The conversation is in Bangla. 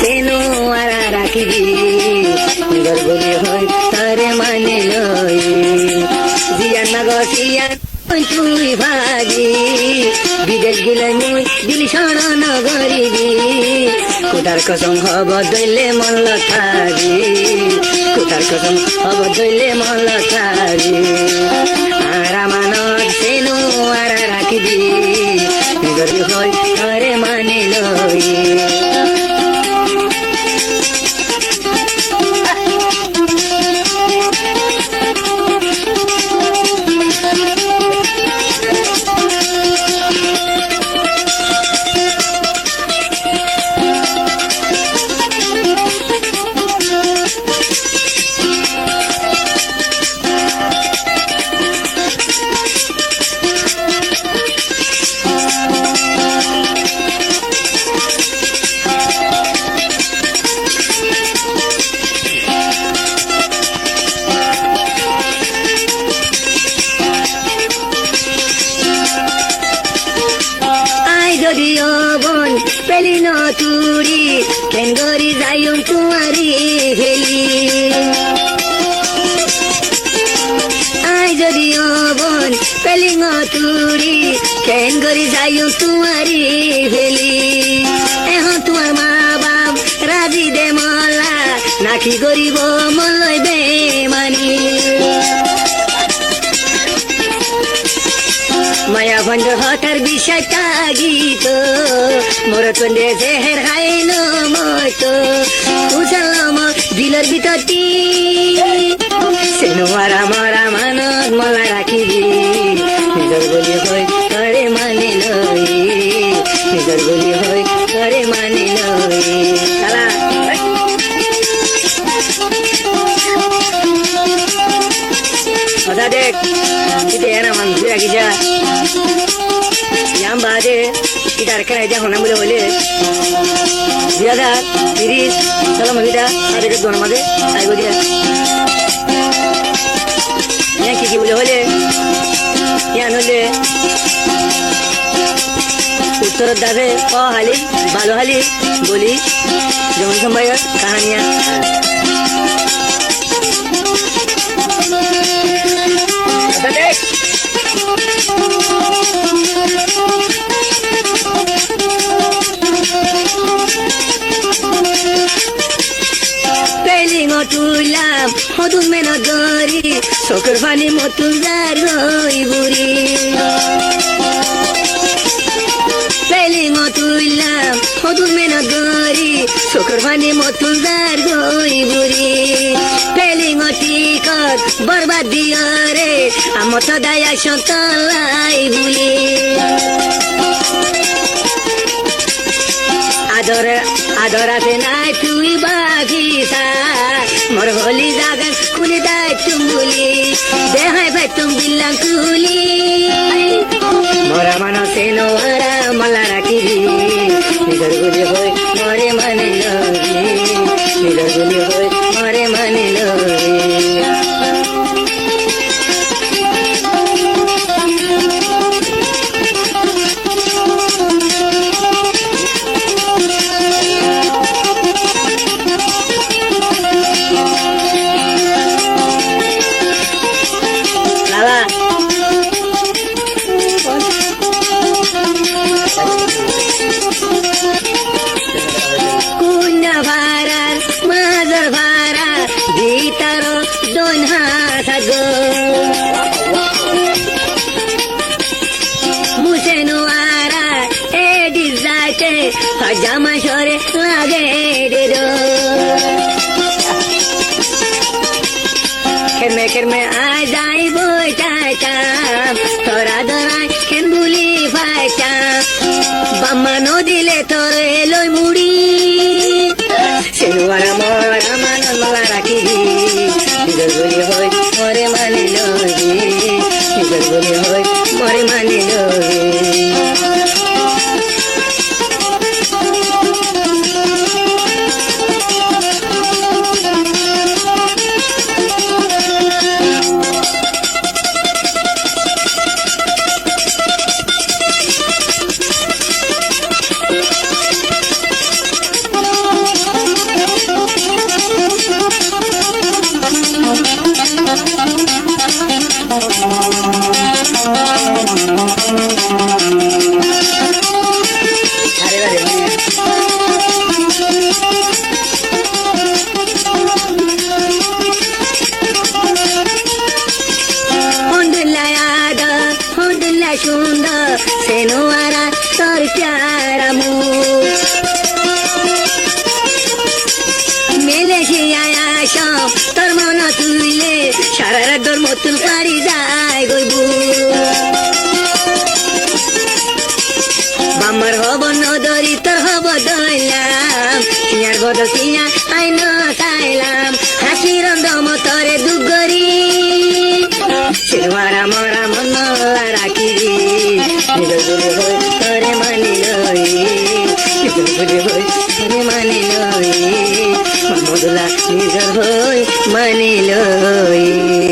সেনো আর রাখিবি নিজর বলি হয় তারে মানে লই জিয়ান না গিয়ান তুই ভাগি বিদেশ গেলে মুই দিল স্মরণ করিবি কোটার কসম হব দইলে মন থাকি কোটার কসম হব দইলে মন থাকি আর মানত সেনো আর রাখিবি নিজর হয় তারে মানে লই যদিও বন পেলি নতুরি কেঙ্গরি যাইও কুমারি হেলি আই যদিও বন পেলি নতুরি কেঙ্গরি যাইও কুমারি হেলি এখন তোমার মা বাপ রাজি দে মলা নাকি গরিব মলই বেমানি মায়া বন্ধ হঠার বিষয়টা গীত মোর চন্ডে জেহের খাইল মতো উজালাম দিলের ভিতরটি সেনো মারা মারা মানত মলা রাখিবি নিজর বলি হয় করে মানে লই নিজর বলি হয় করে মানে লই কথা দেখ এরা মানুষ রাখি যা ইয়াম বাদে ইটার খেলা যা হনা বলে বলে 2030 সালা মহিলা আগে দোন মাঝে আইগো দিয়া কি বলে হলে ইয়ান হলে উত্তর দাবে ও হালি ভালো হালি বলি যেমন সময় কাহানিয়া তুলাম মধু মেন দরি চকুর পানি মতুন যার বুড়ি পেলিং তুলাম মধু মেন দরি চকুর পানি মতুন যার বুড়ি পেলিং টিকট বরবাদ দিয়রে আমত দায়া সতলাই বুলি আদরাতে নাই তুই বাগিসা মোর হলি জাগান খুলে দেয় তুমুলি দেহাই ভাই তুম বিল্লাং কুলি মোরা মানসে নোয়ারা মালা রাখিবি নিজর গুলি হই মরে মানে লবি নিজর গুলি হই মরে মানে লবি জামা সরে লাগে খেরমে খেরমে আয় যাই বইটাইতাম তোরা ধরাই খেন বুলি পাইতাম বাম্মা নদিলে তোর এলোই মুড়ি সেনুয়ারা মরা মানল মালা রাখিবি নিজর বলি হই মরে মানি লবি নিজর বলি হই মরে মানি লবি বদল কিনা আইন চাইলাম হাসির দমতরে দুগরি সিরমারা মরা মন রাখি নিজর গুলি হই তরে মানি লই নিজর গুলি হই তরে মানি লই মধুলা নিজর হই মানি লই